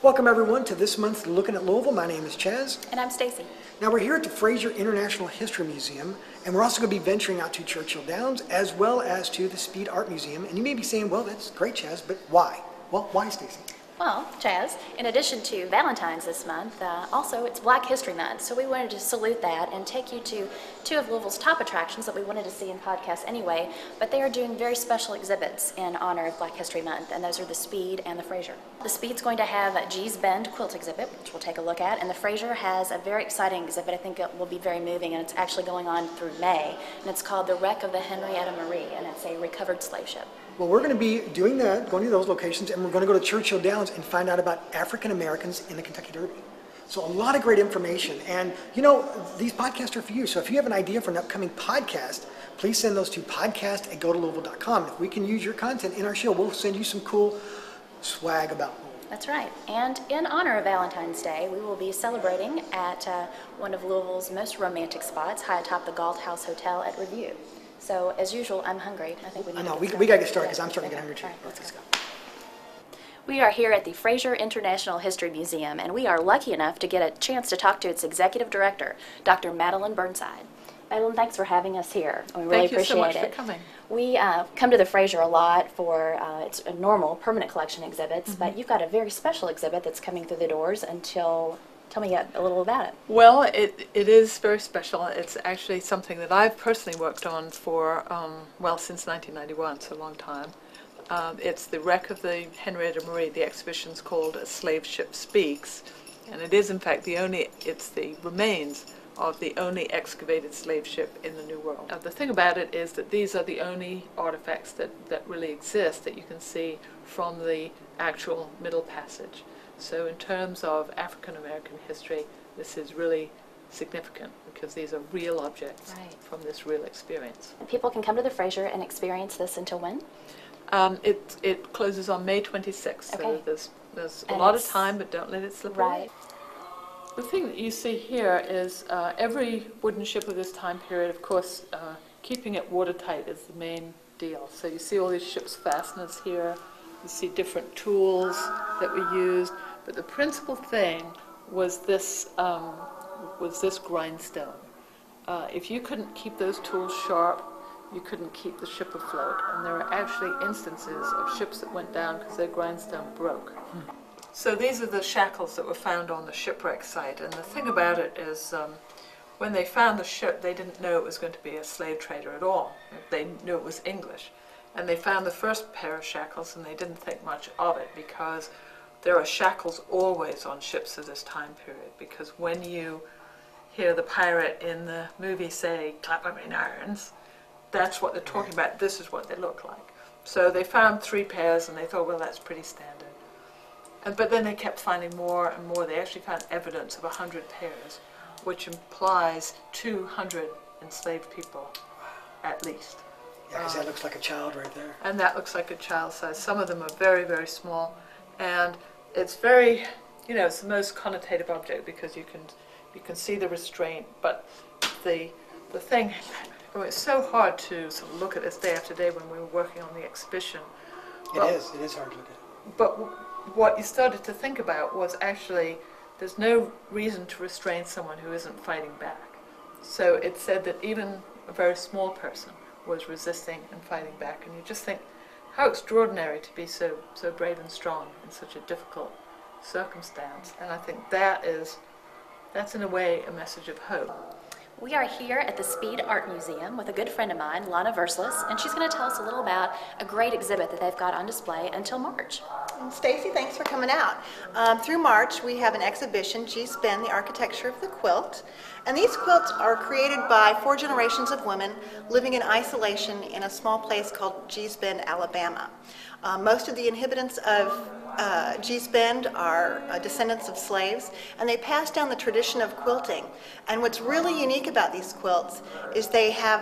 Welcome everyone to this month's Lookin at Louisville. My name is Chaz. And I'm Stacy. Now we're here at the Frazier International History Museum, and we're also going to be venturing out to Churchill Downs as well as to the Speed Art Museum. And you may be saying, well, that's great, Chaz, but why? Well, why, Stacy? Well, Chaz, in addition to Valentine's this month, also it's Black History Month, so we wanted to salute that and take you to two of Louisville's top attractions that we wanted to see in podcasts anyway, but they are doing very special exhibits in honor of Black History Month, and those are the Speed and the Frazier. The Speed's going to have a G's Bend quilt exhibit, which we'll take a look at, and the Frazier has a very exciting exhibit. I think it will be very moving, and it's actually going on through May, and it's called The Wreck of the Henrietta Marie, and it's a recovered slave ship. Well, we're going to be doing that, going to those locations, and we're going to go to Churchill Downs and find out about African Americans in the Kentucky Derby. So a lot of great information. And, you know, these podcasts are for you. So if you have an idea for an upcoming podcast, please send those to podcast@gotolouisville.com. If we can use your content in our show, we'll send you some cool swag about Louisville. That's right. And in honor of Valentine's Day, we will be celebrating at one of Louisville's most romantic spots, high atop the Galt House Hotel at RIVUE. So, as usual, I'm hungry. I think we need to get started. We got to get started because I'm starting to get hungry too. All right, let's go. We are here at the Frazier International History Museum, and we are lucky enough to get a chance to talk to its executive director, Dr. Madeleine Burnside. Madeleine, thanks for having us here. We really appreciate it. Thank you so much for coming. We come to the Frazier a lot for its normal permanent collection exhibits, but you've got a very special exhibit that's coming through the doors until... Tell me a little about it. Well, it is very special. It's actually something that I've personally worked on for, well, since 1991, so a long time. It's the wreck of the Henrietta Marie. The exhibition's called A Slave Ship Speaks, and it is, in fact, it's the remains of the only excavated slave ship in the New World. The thing about it is that these are the only artifacts that really exist that you can see from the actual Middle Passage. So in terms of African American history, this is really significant because these are real objects from this real experience. And people can come to the Frazier and experience this until when? It closes on May 26th, okay. So there's a lot of time, but don't let it slip away. The thing that you see here is every wooden ship of this time period, of course, keeping it watertight is the main deal. So you see all these ship's fasteners here. You see different tools that were used, but the principal thing was this grindstone. If you couldn't keep those tools sharp, you couldn't keep the ship afloat. And there are actually instances of ships that went down because their grindstone broke. So these are the shackles that were found on the shipwreck site. And the thing about it is, when they found the ship, they didn't know it was going to be a slave trader at all. They knew it was English. And they found the first pair of shackles, and they didn't think much of it because there are shackles always on ships of this time period. Because when you hear the pirate in the movie say, "Clap 'em in irons," that's what they're talking about. This is what they look like. So they found 3 pairs, and they thought, well, that's pretty standard. But then they kept finding more and more. They actually found evidence of 100 pairs, which implies 200 enslaved people, at least. Yeah, because that looks like a child right there. And that looks like a child size. Some of them are very, very small. And it's very, it's the most connotative object because you can see the restraint. But the thing, it's so hard to sort of look at this day after day when we were working on the exhibition. It is hard to look at. But what you started to think about was actually there's no reason to restrain someone who isn't fighting back. So it said that even a very small person was resisting and fighting back, and you just think how extraordinary to be so brave and strong in such a difficult circumstance. And I think that's in a way a message of hope. We are here at the Speed Art Museum with a good friend of mine, Lonna Versluys, and she's going to tell us a little about a great exhibit that they've got on display until March. Stacy, thanks for coming out. Through March, we have an exhibition, G's Bend, the Architecture of the Quilt. And these quilts are created by 4 generations of women living in isolation in a small place called G's Bend, Alabama. Most of the inhabitants of G's Bend are descendants of slaves, and they passed down the tradition of quilting. And what's really unique about these quilts is they have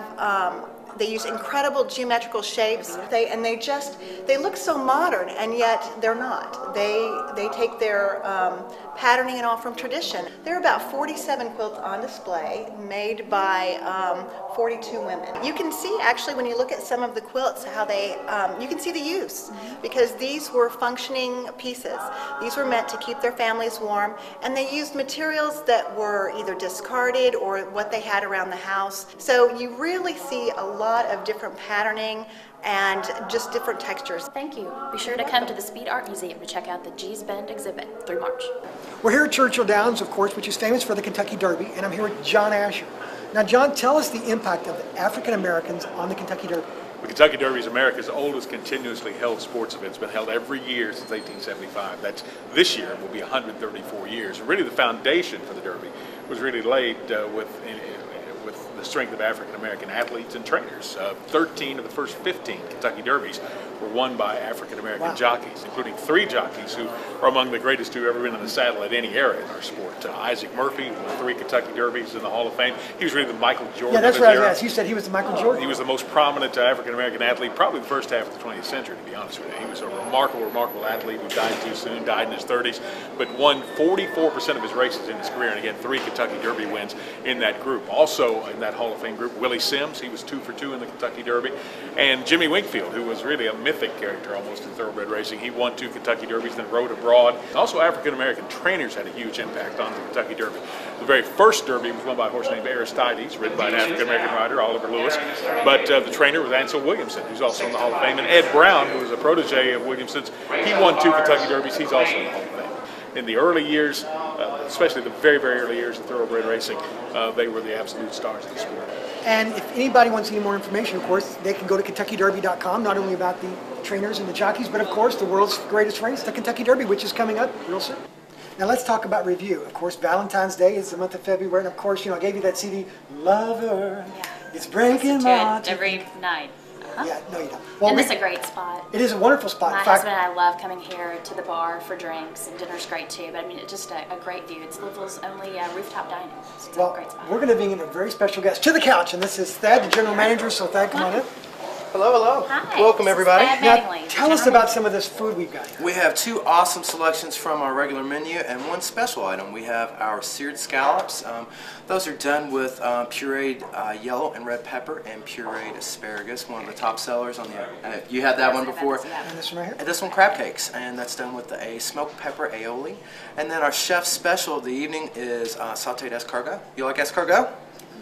They use incredible geometrical shapes. They look so modern, and yet they're not. They take their patterning and all from tradition. There are about 47 quilts on display made by 42 women. You can see actually when you look at some of the quilts how they, you can see the use, because these were functioning pieces. These were meant to keep their families warm, and they used materials that were either discarded or what they had around the house. So you really see a lot of different patterning and just different textures. Thank you. Be sure to come to the Speed Art Museum to check out the G's Bend exhibit through March. We're here at Churchill Downs, of course, which is famous for the Kentucky Derby, and I'm here with John Asher. Now, John, tell us the impact of the African Americans on the Kentucky Derby. The Kentucky Derby is America's oldest continuously held sports event. It's been held every year since 1875. That's this year will be 134 years. And really the foundation for the Derby was really laid with the strength of African American athletes and trainers. 13 of the first 15 Kentucky Derbies were won by African American jockeys, including 3 jockeys who are among the greatest who ever been in the saddle at any era in our sport. Isaac Murphy won 3 Kentucky Derbies in the Hall of Fame. He was really the Michael Jordan. Yeah, that's of his what I was era. asked. You said he was the Michael Jordan. He was the most prominent African American athlete, probably the first half of the 20th century, to be honest with you. He was a remarkable athlete who died too soon, died in his 30s, but won 44% of his races in his career, and again, 3 Kentucky Derby wins in that group. Also in that Hall of Fame group, Willie Sims, he was 2 for 2 in the Kentucky Derby, and Jimmy Winkfield, who was really a mythic character almost in thoroughbred racing. He won 2 Kentucky Derbies, then rode abroad. Also, African American trainers had a huge impact on the Kentucky Derby. The very first Derby was won by a horse named Aristides, ridden by an African American rider, Oliver Lewis. But the trainer was Ansel Williamson, who's also in the Hall of Fame, and Ed Brown, who was a protege of Williamson's. He won 2 Kentucky Derbies. He's also in the Hall of Fame. In the early years, especially the very early years of thoroughbred racing, they were the absolute stars of the sport. And if anybody wants any more information, of course, they can go to KentuckyDerby.com, not only about the trainers and the jockeys, but of course the world's greatest race, the Kentucky Derby, which is coming up real soon. Now let's talk about RIVUE. Of course, Valentine's Day is the month of February, and of course, I gave you that CD, Lover, it's breaking my heart. Every night. Yeah, no you don't. Well, And this is a great spot. it is a wonderful spot. My In fact, husband and I love coming here to the bar for drinks, and dinner's great too. But I mean, it's just a great view. It's Louisville's only rooftop dining. It's a great spot. we're going to bring in a very special guest to the couch, and this is Thad, the general manager. So Thad, come on in. Hello. Hi. Welcome, everybody. Thad Now, Mattingly, tell us general about some of this food we've got here. We have 2 awesome selections from our regular menu and 1 special item. We have our seared scallops. Those are done with pureed yellow and red pepper and pureed asparagus, one of the top sellers on the. You had that one before. And this one right here. And this one, crab cakes, and that's done with a smoked pepper aioli. And then our chef's special of the evening is sautéed escargot. You like escargot?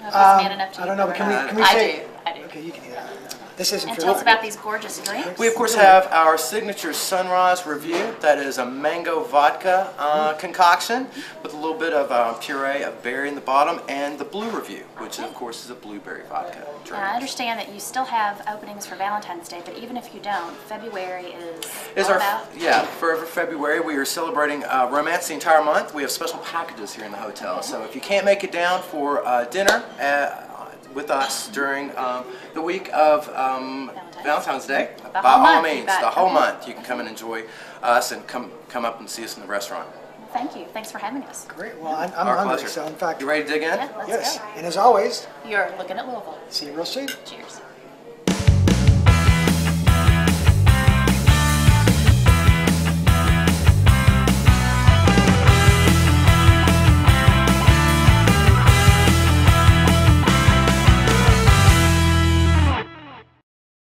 I don't know if he's man enough to I don't know, but can we I say? do. Okay, you can do that. This isn't And for tell us this. about these gorgeous drinks. We of course have our signature Sunrise RIVUE. That is a mango vodka concoction with a little bit of puree of berry in the bottom, and the blue RIVUE, which of course is a blueberry vodka drink. Now, I understand that you still have openings for Valentine's Day, but even if you don't, February is Our, about. yeah, for February we are celebrating romance the entire month. We have special packages here in the hotel. So if you can't make it down for dinner with us during the week of Valentine's Day, by all means, the whole month, you can come and enjoy us and come up and see us in the restaurant. Thank you. Thanks for having us. Great. Well, I'm Our hungry, pleasure. so in fact, You ready to dig in? Yeah, let's yes. go. And as always, You're looking at Louisville. see you real soon. Cheers.